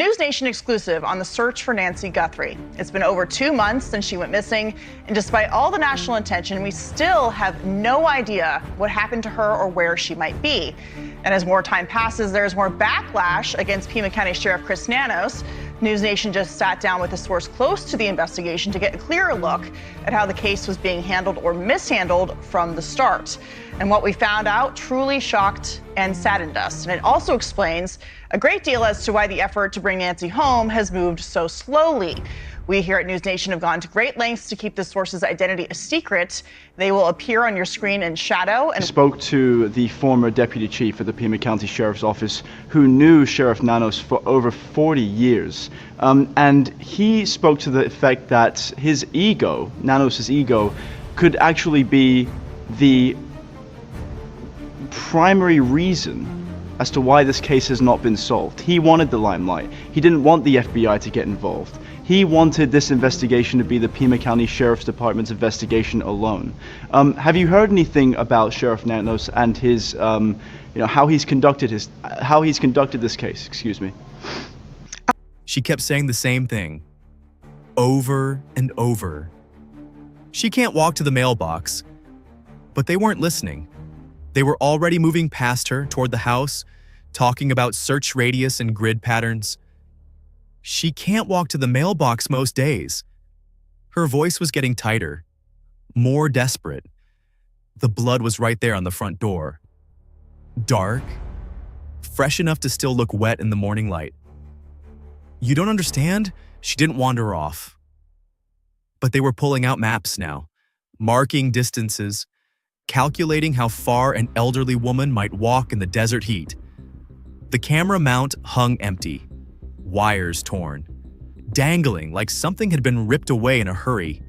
News Nation exclusive on the search for Nancy Guthrie. It's been over 2 months since she went missing, and despite all the national attention, we still have no idea what happened to her or where she might be. And as more time passes, there's more backlash against Pima County Sheriff Chris Nanos. News Nation just sat down with a source close to the investigation to get a clearer look at how the case was being handled or mishandled from the start. And what we found out truly shocked and saddened us. And it also explains a great deal as to why the effort to bring Nancy home has moved so slowly. We here at News Nation have gone to great lengths to keep the source's identity a secret. They will appear on your screen in shadow. And spoke to the former deputy chief at the Pima County Sheriff's Office who knew Sheriff Nanos for over 40 years. And he spoke to the effect that his ego, Nanos' ego, could actually be the primary reason as to why this case has not been solved. He wanted the limelight. He didn't want the FBI to get involved. He wanted this investigation to be the Pima County Sheriff's Department's investigation alone. Have you heard anything about Sheriff Nanos and his, how he's conducted this case? Excuse me. She kept saying the same thing, over and over. She can't walk to the mailbox, but they weren't listening. They were already moving past her toward the house, talking about search radius and grid patterns. She can't walk to the mailbox most days. Her voice was getting tighter, more desperate. The blood was right there on the front door. Dark, fresh enough to still look wet in the morning light. You don't understand? She didn't wander off. But they were pulling out maps now, marking distances, calculating how far an elderly woman might walk in the desert heat. The camera mount hung empty, wires torn, dangling like something had been ripped away in a hurry.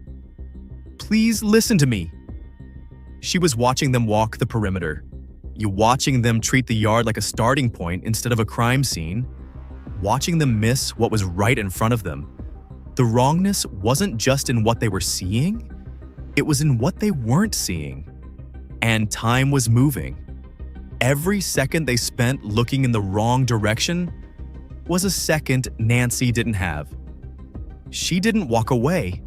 Please listen to me. She was watching them walk the perimeter, watching them treat the yard like a starting point instead of a crime scene, watching them miss what was right in front of them. The wrongness wasn't just in what they were seeing, it was in what they weren't seeing. And time was moving. Every second they spent looking in the wrong direction was a second Nancy didn't have. She didn't walk away.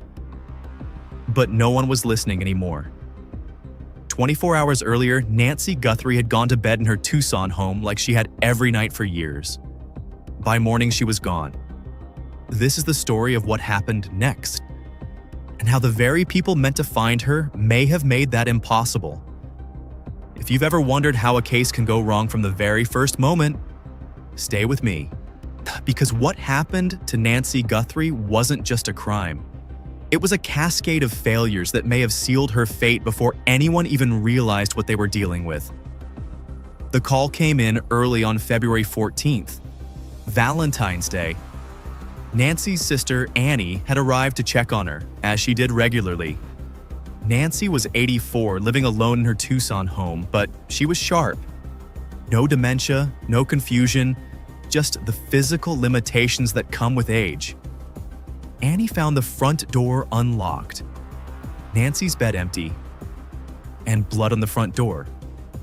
But no one was listening anymore. 24 hours earlier, Nancy Guthrie had gone to bed in her Tucson home like she had every night for years. By morning, she was gone. This is the story of what happened next, and how the very people meant to find her may have made that impossible. If you've ever wondered how a case can go wrong from the very first moment, stay with me. Because what happened to Nancy Guthrie wasn't just a crime. It was a cascade of failures that may have sealed her fate before anyone even realized what they were dealing with. The call came in early on February 14th, Valentine's Day. Nancy's sister, Annie, had arrived to check on her, as she did regularly. Nancy was 84, living alone in her Tucson home, but she was sharp. No dementia, no confusion, just the physical limitations that come with age. Annie found the front door unlocked, Nancy's bed empty, and blood on the front door.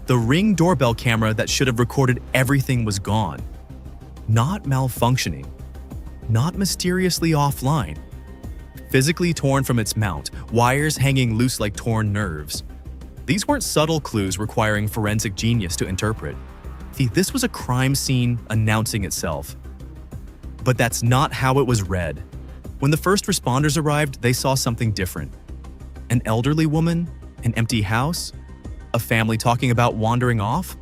The Ring doorbell camera that should have recorded everything was gone. Not malfunctioning, not mysteriously offline. Physically torn from its mount, wires hanging loose like torn nerves. These weren't subtle clues requiring forensic genius to interpret. This was a crime scene announcing itself. But that's not how it was read. When the first responders arrived, they saw something different. An elderly woman, an empty house, a family talking about wandering off.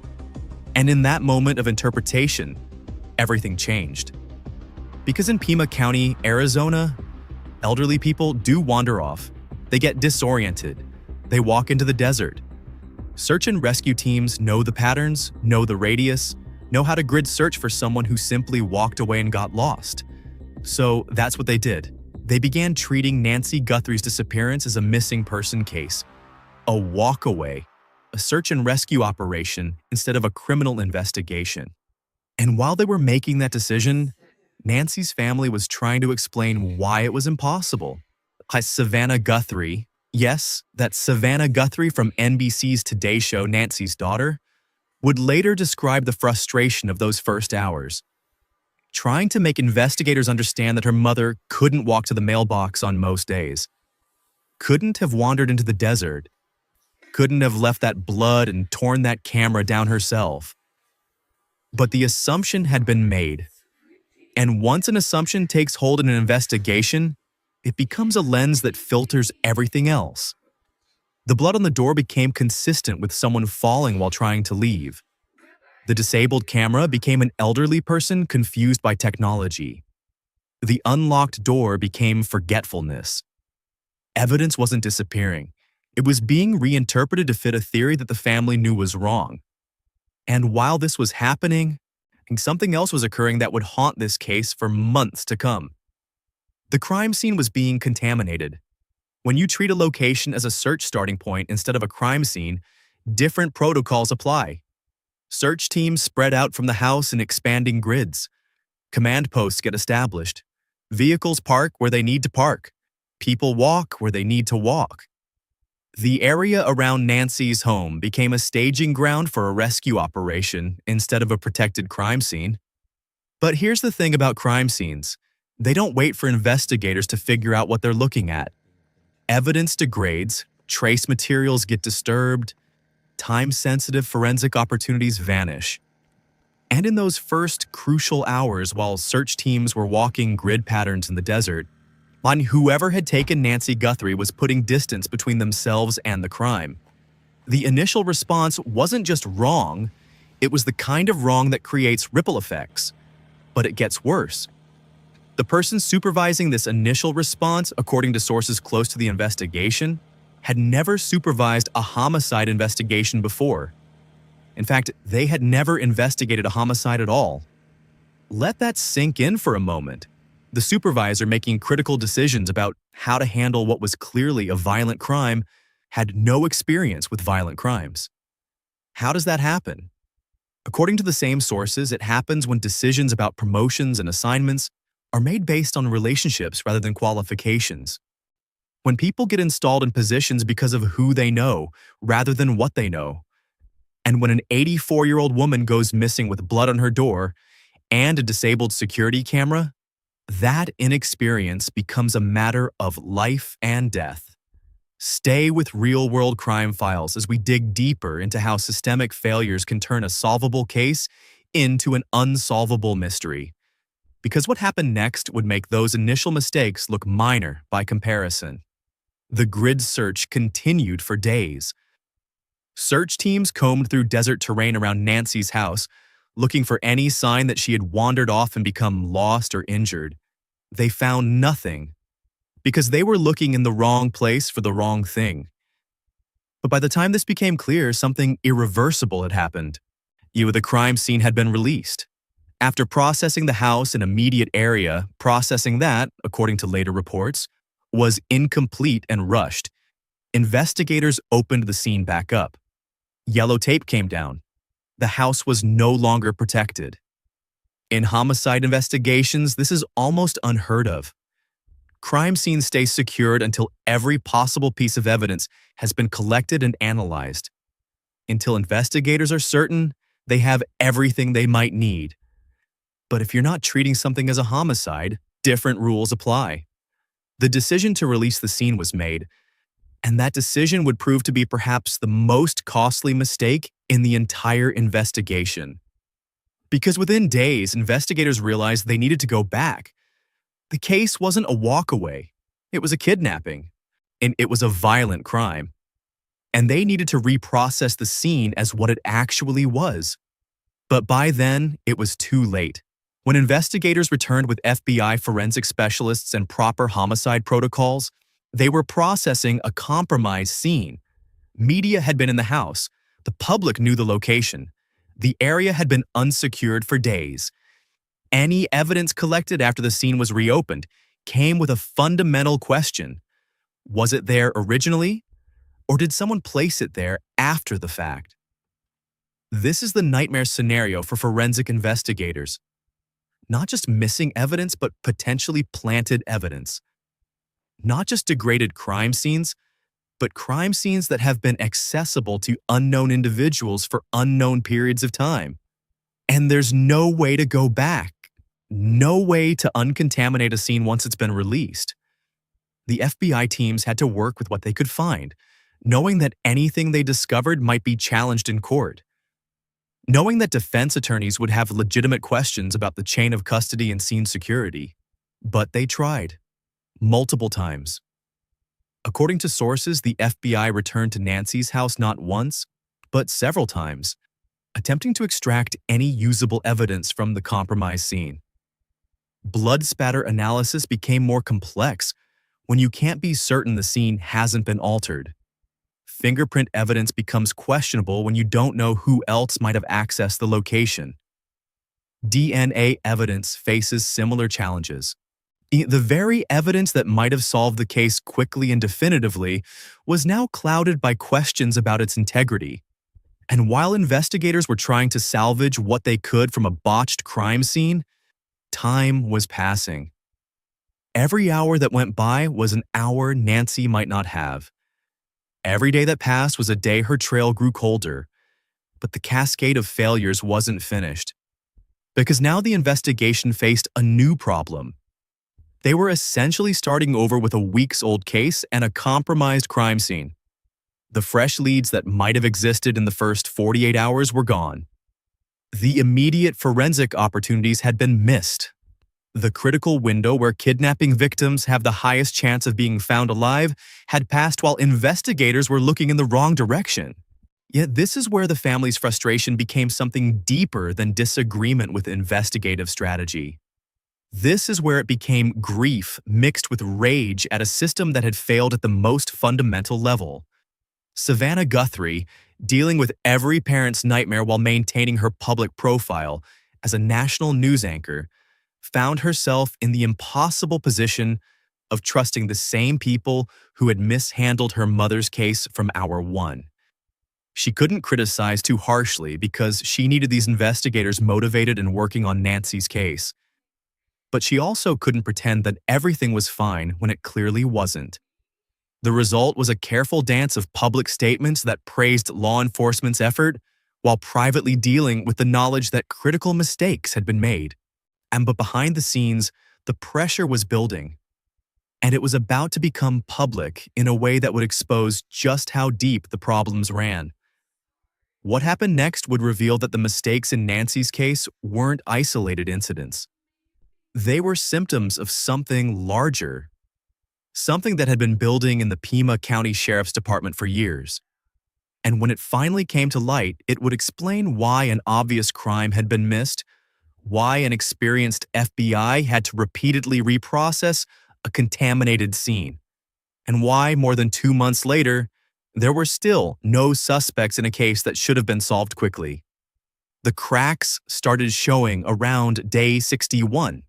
And in that moment of interpretation, everything changed. Because in Pima County, Arizona, elderly people do wander off. They get disoriented. They walk into the desert. Search and rescue teams know the patterns, know the radius, know how to grid search for someone who simply walked away and got lost. So that's what they did. They began treating Nancy Guthrie's disappearance as a missing person case, a walkaway, a search and rescue operation instead of a criminal investigation. And while they were making that decision, Nancy's family was trying to explain why it was impossible. Savannah Guthrie, yes, that's Savannah Guthrie from NBC's Today Show, Nancy's daughter, would later describe the frustration of those first hours. trying to make investigators understand that her mother couldn't walk to the mailbox on most days, couldn't have wandered into the desert, couldn't have left that blood and torn that camera down herself. But the assumption had been made. And once an assumption takes hold in an investigation, it becomes a lens that filters everything else. The blood on the door became consistent with someone falling while trying to leave. The disabled camera became an elderly person confused by technology. The unlocked door became forgetfulness. Evidence wasn't disappearing. It was being reinterpreted to fit a theory that the family knew was wrong. And while this was happening, something else was occurring that would haunt this case for months to come. The crime scene was being contaminated. When you treat a location as a search starting point instead of a crime scene, different protocols apply. Search teams spread out from the house in expanding grids. Command posts get established. Vehicles park where they need to park. People walk where they need to walk. The area around Nancy's home became a staging ground for a rescue operation instead of a protected crime scene. But here's the thing about crime scenes. They don't wait for investigators to figure out what they're looking at. Evidence degrades, trace materials get disturbed, time-sensitive forensic opportunities vanish. And in those first crucial hours while search teams were walking grid patterns in the desert, whoever had taken Nancy Guthrie was putting distance between themselves and the crime. The initial response wasn't just wrong, it was the kind of wrong that creates ripple effects. But it gets worse. The person supervising this initial response, according to sources close to the investigation, had never supervised a homicide investigation before. In fact, they had never investigated a homicide at all. Let that sink in for a moment. The supervisor making critical decisions about how to handle what was clearly a violent crime had no experience with violent crimes. How does that happen? According to the same sources, it happens when decisions about promotions and assignments are made based on relationships rather than qualifications. When people get installed in positions because of who they know rather than what they know. And when an 84-year-old woman goes missing with blood on her door and a disabled security camera, that inexperience becomes a matter of life and death. Stay with real-world crime files as we dig deeper into how systemic failures can turn a solvable case into an unsolvable mystery. Because what happened next would make those initial mistakes look minor by comparison. The grid search continued for days. Search teams combed through desert terrain around Nancy's house, looking for any sign that she had wandered off and become lost or injured. They found nothing, because they were looking in the wrong place for the wrong thing. But by the time this became clear, something irreversible had happened. The crime scene had been released. After processing the house and immediate area, processing that, according to later reports, was incomplete and rushed. Investigators opened the scene back up. Yellow tape came down. The house was no longer protected. In homicide investigations, this is almost unheard of. Crime scenes stay secured until every possible piece of evidence has been collected and analyzed. Until investigators are certain they have everything they might need. But if you're not treating something as a homicide, different rules apply. The decision to release the scene was made, and that decision would prove to be perhaps the most costly mistake in the entire investigation. Because within days, investigators realized they needed to go back. The case wasn't a walkaway. It was a kidnapping, and it was a violent crime. And they needed to reprocess the scene as what it actually was. But by then, it was too late. When investigators returned with FBI forensic specialists and proper homicide protocols, they were processing a compromised scene. Media had been in the house. The public knew the location. The area had been unsecured for days. Any evidence collected after the scene was reopened came with a fundamental question. Was it there originally, or did someone place it there after the fact? This is the nightmare scenario for forensic investigators. Not just missing evidence, but potentially planted evidence. Not just degraded crime scenes, but crime scenes that have been accessible to unknown individuals for unknown periods of time. And there's no way to go back. no way to uncontaminate a scene once it's been released. The FBI teams had to work with what they could find, knowing that anything they discovered might be challenged in court. Knowing that defense attorneys would have legitimate questions about the chain of custody and scene security. But they tried, multiple times. According to sources, the FBI returned to Nancy's house not once, but several times, attempting to extract any usable evidence from the compromised scene. Blood spatter analysis became more complex when you can't be certain the scene hasn't been altered. Fingerprint evidence becomes questionable when you don't know who else might have accessed the location. DNA evidence faces similar challenges. The very evidence that might have solved the case quickly and definitively was now clouded by questions about its integrity. And while investigators were trying to salvage what they could from a botched crime scene, time was passing. Every hour that went by was an hour Nancy might not have. Every day that passed was a day her trail grew colder. But the cascade of failures wasn't finished. Because now the investigation faced a new problem. They were essentially starting over with a weeks-old case and a compromised crime scene. The fresh leads that might have existed in the first 48 hours were gone. The immediate forensic opportunities had been missed. The critical window where kidnapping victims have the highest chance of being found alive had passed while investigators were looking in the wrong direction. Yet this is where the family's frustration became something deeper than disagreement with investigative strategy. This is where it became grief mixed with rage at a system that had failed at the most fundamental level. Savannah Guthrie, dealing with every parent's nightmare while maintaining her public profile as a national news anchor, found herself in the impossible position of trusting the same people who had mishandled her mother's case from hour one. She couldn't criticize too harshly because she needed these investigators motivated and working on Nancy's case. But she also couldn't pretend that everything was fine when it clearly wasn't. The result was a careful dance of public statements that praised law enforcement's effort while privately dealing with the knowledge that critical mistakes had been made. But behind the scenes, the pressure was building. And it was about to become public in a way that would expose just how deep the problems ran. What happened next would reveal that the mistakes in Nancy's case weren't isolated incidents. They were symptoms of something larger, something that had been building in the Pima County Sheriff's Department for years. And when it finally came to light, it would explain why an obvious crime had been missed, why an experienced FBI had to repeatedly reprocess a contaminated scene, and why more than 2 months later, there were still no suspects in a case that should have been solved quickly. The cracks started showing around day 61.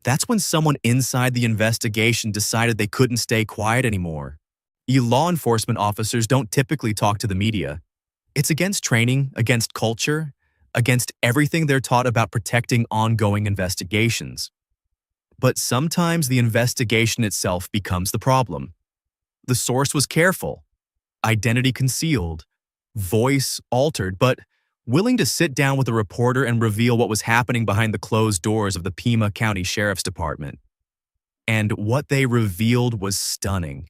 That's when someone inside the investigation decided they couldn't stay quiet anymore. Law enforcement officers don't typically talk to the media. It's against training, against culture, against everything they're taught about protecting ongoing investigations. But sometimes the investigation itself becomes the problem. The source was careful, identity concealed, voice altered, but willing to sit down with a reporter and reveal what was happening behind the closed doors of the Pima County Sheriff's Department. And what they revealed was stunning.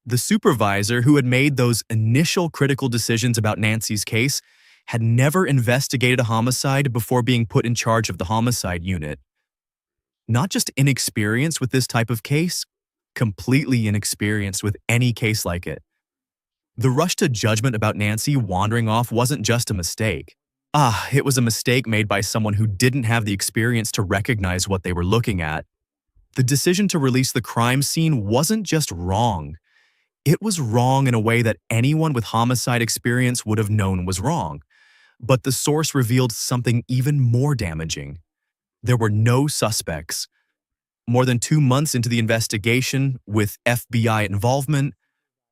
The supervisor who had made those initial critical decisions about Nancy's case had never investigated a homicide before being put in charge of the homicide unit. Not just inexperienced with this type of case, completely inexperienced with any case like it. The rush to judgment about Nancy wandering off wasn't just a mistake. It was a mistake made by someone who didn't have the experience to recognize what they were looking at. The decision to release the crime scene wasn't just wrong. It was wrong in a way that anyone with homicide experience would have known was wrong. But the source revealed something even more damaging. There were no suspects. More than 2 months into the investigation, with FBI involvement,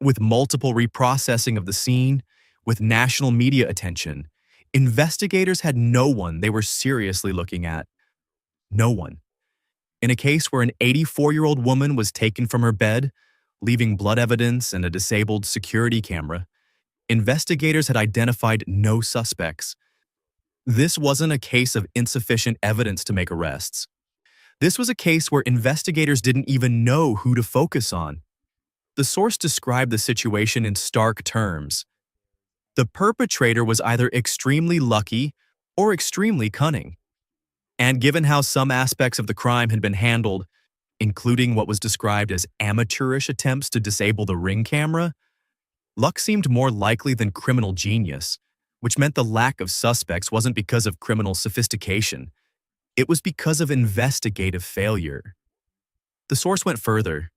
with multiple reprocessing of the scene, with national media attention, investigators had no one they were seriously looking at. No one. In a case where an 84-year-old woman was taken from her bed, leaving blood evidence and a disabled security camera, investigators had identified no suspects. This wasn't a case of insufficient evidence to make arrests. This was a case where investigators didn't even know who to focus on. The source described the situation in stark terms. The perpetrator was either extremely lucky or extremely cunning. And given how some aspects of the crime had been handled, including what was described as amateurish attempts to disable the ring camera, luck seemed more likely than criminal genius, which meant the lack of suspects wasn't because of criminal sophistication. It was because of investigative failure. The source went further.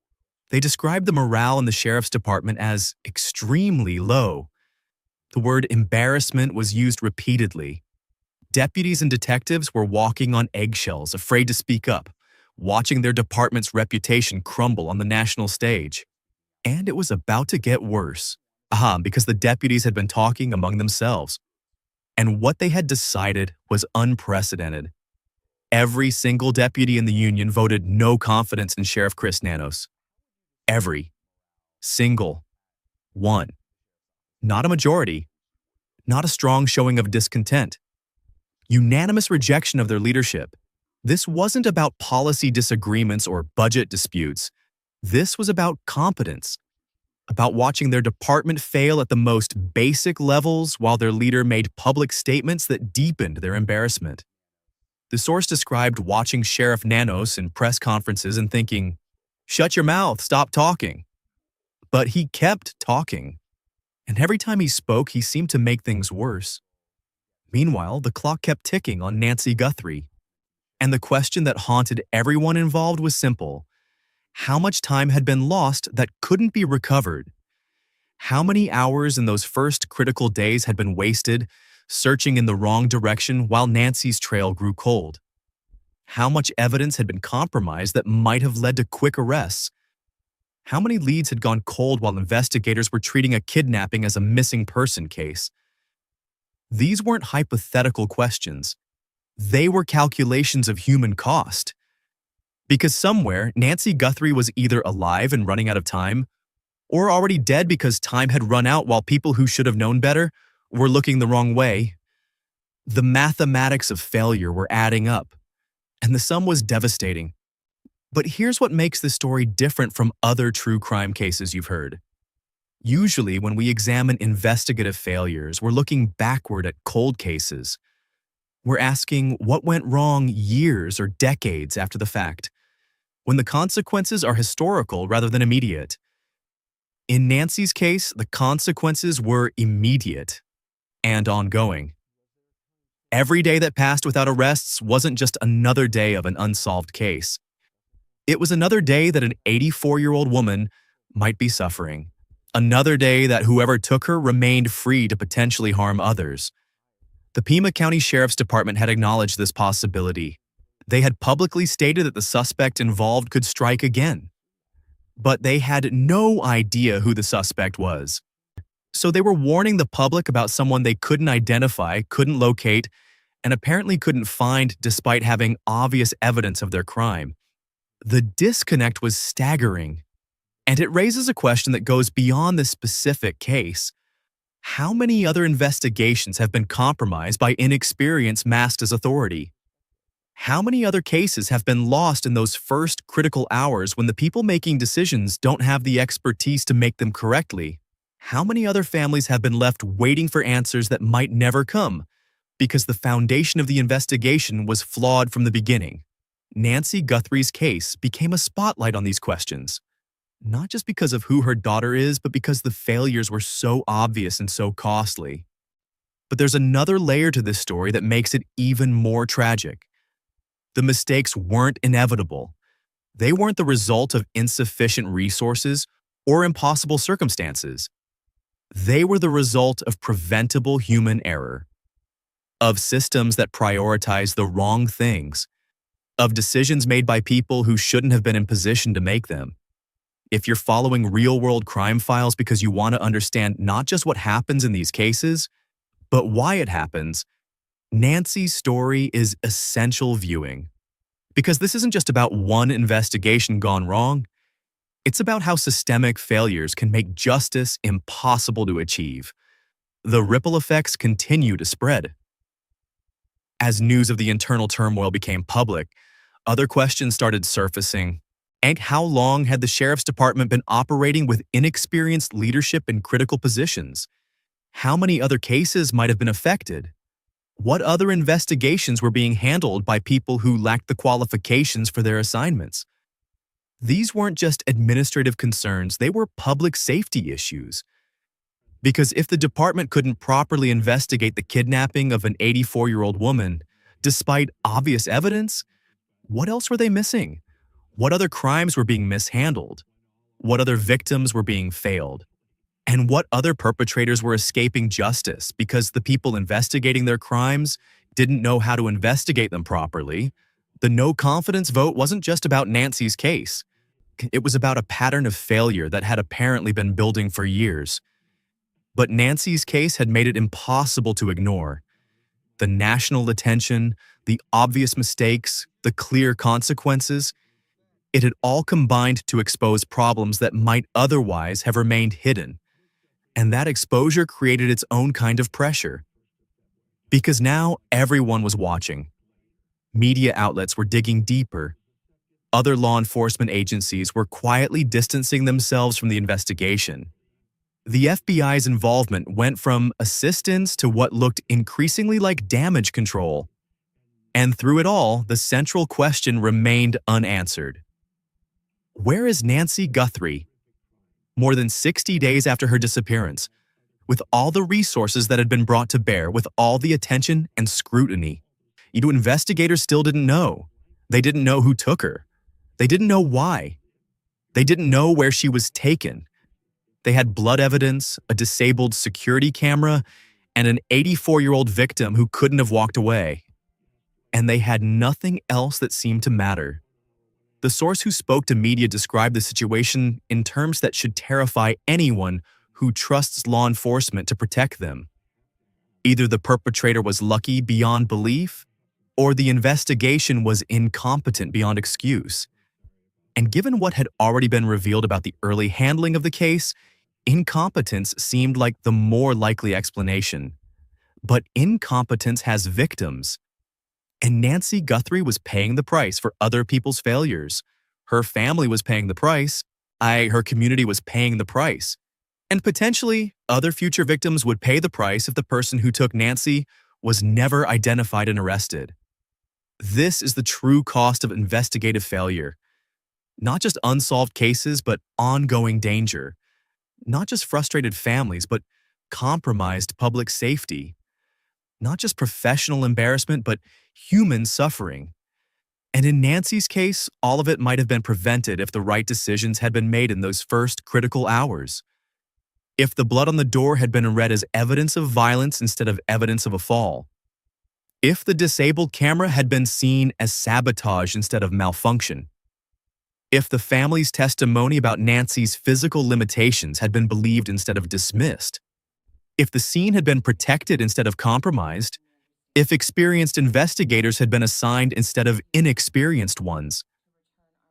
They described the morale in the sheriff's department as extremely low. The word embarrassment was used repeatedly. Deputies and detectives were walking on eggshells, afraid to speak up, watching their department's reputation crumble on the national stage. And it was about to get worse. Because the deputies had been talking among themselves. And what they had decided was unprecedented. Every single deputy in the union voted no confidence in Sheriff Chris Nanos. Every single one. Not a majority. Not a strong showing of discontent. Unanimous rejection of their leadership. This wasn't about policy disagreements or budget disputes. This was about competence. About watching their department fail at the most basic levels while their leader made public statements that deepened their embarrassment. The source described watching Sheriff Nanos in press conferences and thinking, "Shut your mouth, stop talking." But he kept talking. And every time he spoke, he seemed to make things worse. Meanwhile, the clock kept ticking on Nancy Guthrie. And the question that haunted everyone involved was simple. How much time had been lost that couldn't be recovered? How many hours in those first critical days had been wasted, searching in the wrong direction while Nancy's trail grew cold? How much evidence had been compromised that might have led to quick arrests? How many leads had gone cold while investigators were treating a kidnapping as a missing person case? These weren't hypothetical questions. They were calculations of human cost. Because somewhere, Nancy Guthrie was either alive and running out of time, or already dead because time had run out while people who should have known better were looking the wrong way. The mathematics of failure were adding up, and the sum was devastating. But here's what makes this story different from other true crime cases you've heard. Usually, when we examine investigative failures, we're looking backward at cold cases. We're asking what went wrong years or decades after the fact, when the consequences are historical rather than immediate. In Nancy's case, the consequences were immediate and ongoing. Every day that passed without arrests wasn't just another day of an unsolved case. It was another day that an 84-year-old woman might be suffering. Another day that whoever took her remained free to potentially harm others. The Pima County Sheriff's Department had acknowledged this possibility. They had publicly stated that the suspect involved could strike again. But they had no idea who the suspect was. So they were warning the public about someone they couldn't identify, couldn't locate, and apparently couldn't find despite having obvious evidence of their crime. The disconnect was staggering. And it raises a question that goes beyond this specific case. How many other investigations have been compromised by inexperience masked as authority? How many other cases have been lost in those first critical hours when the people making decisions don't have the expertise to make them correctly? How many other families have been left waiting for answers that might never come because the foundation of the investigation was flawed from the beginning? Nancy Guthrie's case became a spotlight on these questions. Not just because of who her daughter is, but because the failures were so obvious and so costly. But there's another layer to this story that makes it even more tragic. The mistakes weren't inevitable. They weren't the result of insufficient resources or impossible circumstances. They were the result of preventable human error, of systems that prioritize the wrong things, of decisions made by people who shouldn't have been in position to make them. If you're following real-world crime files because you want to understand not just what happens in these cases, but why it happens, Nancy's story is essential viewing. Because this isn't just about one investigation gone wrong. It's about how systemic failures can make justice impossible to achieve. The ripple effects continue to spread. As news of the internal turmoil became public, other questions started surfacing. And how long had the sheriff's department been operating with inexperienced leadership in critical positions? How many other cases might have been affected? What other investigations were being handled by people who lacked the qualifications for their assignments? These weren't just administrative concerns, they were public safety issues. Because if the department couldn't properly investigate the kidnapping of an 84-year-old woman, despite obvious evidence, what else were they missing? What other crimes were being mishandled? What other victims were being failed? And what other perpetrators were escaping justice because the people investigating their crimes didn't know how to investigate them properly? The no confidence vote wasn't just about Nancy's case. It was about a pattern of failure that had apparently been building for years. But Nancy's case had made it impossible to ignore. The national attention, the obvious mistakes, the clear consequences, it had all combined to expose problems that might otherwise have remained hidden. And that exposure created its own kind of pressure. Because now everyone was watching. Media outlets were digging deeper. Other law enforcement agencies were quietly distancing themselves from the investigation. The FBI's involvement went from assistance to what looked increasingly like damage control. And through it all, the central question remained unanswered. Where is Nancy Guthrie? More than 60 days after her disappearance, with all the resources that had been brought to bear, with all the attention and scrutiny, investigators still didn't know. They didn't know who took her. They didn't know why. They didn't know where she was taken. They had blood evidence, a disabled security camera, and an 84-year-old victim who couldn't have walked away. And they had nothing else that seemed to matter. The source who spoke to media described the situation in terms that should terrify anyone who trusts law enforcement to protect them. Either the perpetrator was lucky beyond belief, or the investigation was incompetent beyond excuse. And given what had already been revealed about the early handling of the case, incompetence seemed like the more likely explanation. But incompetence has victims. And Nancy Guthrie was paying the price for other people's failures. Her family was paying the price. Her community was paying the price. And potentially, other future victims would pay the price if the person who took Nancy was never identified and arrested. This is the true cost of investigative failure. Not just unsolved cases, but ongoing danger. Not just frustrated families, but compromised public safety. Not just professional embarrassment, but human suffering. And in Nancy's case, all of it might have been prevented if the right decisions had been made in those first critical hours. If the blood on the door had been read as evidence of violence instead of evidence of a fall. If the disabled camera had been seen as sabotage instead of malfunction. If the family's testimony about Nancy's physical limitations had been believed instead of dismissed. If the scene had been protected instead of compromised. If experienced investigators had been assigned instead of inexperienced ones.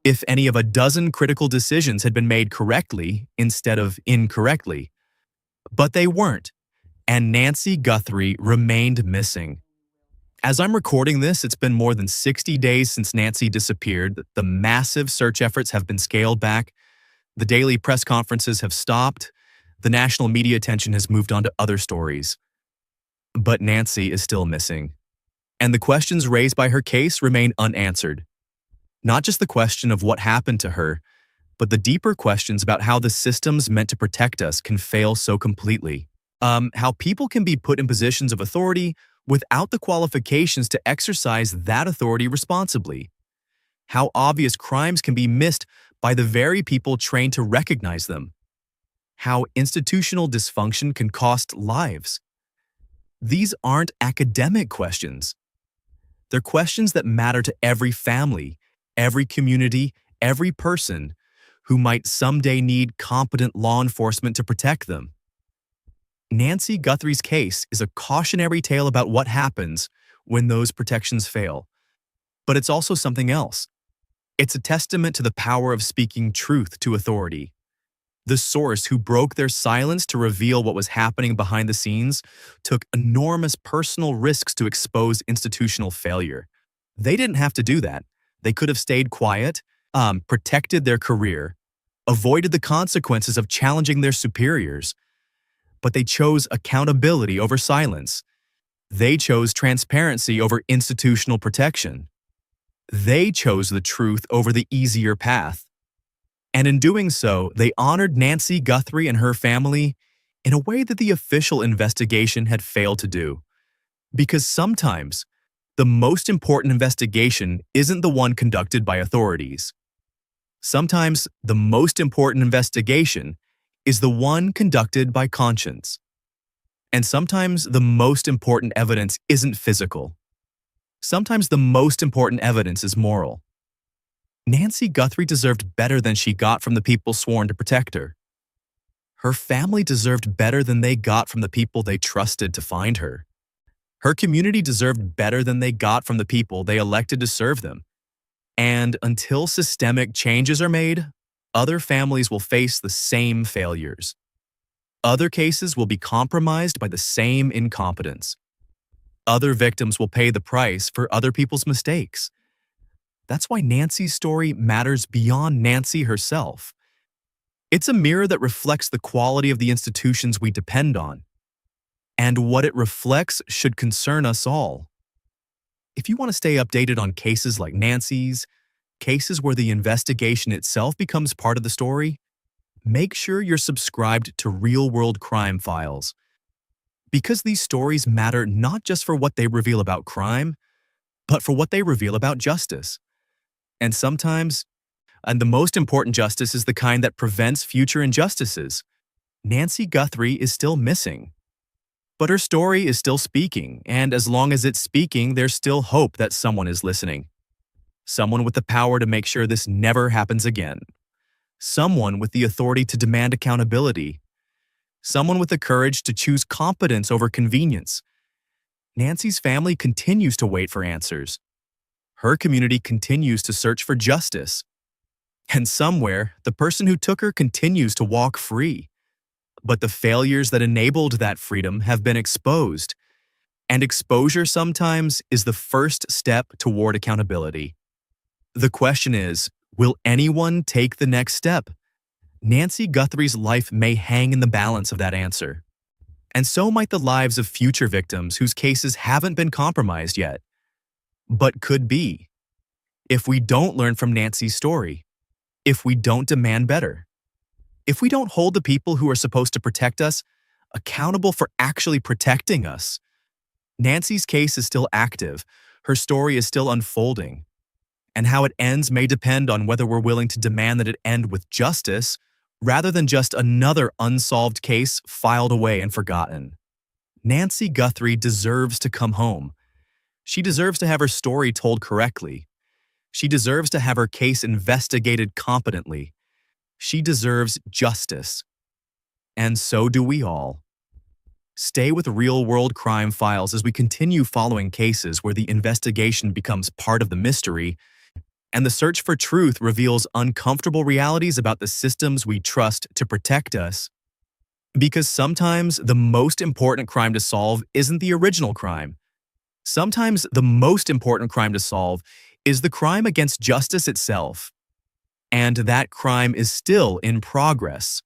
If any of a dozen critical decisions had been made correctly instead of incorrectly. But they weren't, and Nancy Guthrie remained missing. As I'm recording this, it's been more than 60 days since Nancy disappeared. The massive search efforts have been scaled back. The daily press conferences have stopped. The national media attention has moved on to other stories. But Nancy is still missing. And the questions raised by her case remain unanswered. Not just the question of what happened to her, but the deeper questions about how the systems meant to protect us can fail so completely. How people can be put in positions of authority without the qualifications to exercise that authority responsibly. How obvious crimes can be missed by the very people trained to recognize them. How institutional dysfunction can cost lives. These aren't academic questions. They're questions that matter to every family, every community, every person who might someday need competent law enforcement to protect them. Nancy Guthrie's case is a cautionary tale about what happens when those protections fail. But it's also something else. It's a testament to the power of speaking truth to authority. The source who broke their silence to reveal what was happening behind the scenes took enormous personal risks to expose institutional failure. They didn't have to do that. They could have stayed quiet, protected their career, avoided the consequences of challenging their superiors. But they chose accountability over silence. They chose transparency over institutional protection. They chose the truth over the easier path. And in doing so, they honored Nancy Guthrie and her family in a way that the official investigation had failed to do. Because sometimes, the most important investigation isn't the one conducted by authorities. Sometimes, the most important investigation is the one conducted by conscience. And sometimes, the most important evidence isn't physical. Sometimes the most important evidence is moral. Nancy Guthrie deserved better than she got from the people sworn to protect her. Her family deserved better than they got from the people they trusted to find her. Her community deserved better than they got from the people they elected to serve them. And until systemic changes are made, other families will face the same failures. Other cases will be compromised by the same incompetence. Other victims will pay the price for other people's mistakes. That's why Nancy's story matters beyond Nancy herself. It's a mirror that reflects the quality of the institutions we depend on. And what it reflects should concern us all. If you want to stay updated on cases like Nancy's, cases where the investigation itself becomes part of the story, make sure you're subscribed to Real-World Crime Files. Because these stories matter not just for what they reveal about crime, but for what they reveal about justice. And sometimes, the most important justice is the kind that prevents future injustices. Nancy Guthrie is still missing. But her story is still speaking, and as long as it's speaking, there's still hope that someone is listening. Someone with the power to make sure this never happens again. Someone with the authority to demand accountability. Someone with the courage to choose competence over convenience. Nancy's family continues to wait for answers. Her community continues to search for justice. And somewhere, the person who took her continues to walk free. But the failures that enabled that freedom have been exposed. And exposure sometimes is the first step toward accountability. The question is, will anyone take the next step? Nancy Guthrie's life may hang in the balance of that answer. And so might the lives of future victims whose cases haven't been compromised yet, but could be. If we don't learn from Nancy's story, if we don't demand better, if we don't hold the people who are supposed to protect us accountable for actually protecting us. Nancy's case is still active, her story is still unfolding, and how it ends may depend on whether we're willing to demand that it end with justice rather than just another unsolved case filed away and forgotten. Nancy Guthrie deserves to come home. She deserves to have her story told correctly. She deserves to have her case investigated competently. She deserves justice. And so do we all. Stay with Real-World Crime Files as we continue following cases where the investigation becomes part of the mystery and the search for truth reveals uncomfortable realities about the systems we trust to protect us. Because sometimes the most important crime to solve isn't the original crime. Sometimes the most important crime to solve is the crime against justice itself. And that crime is still in progress.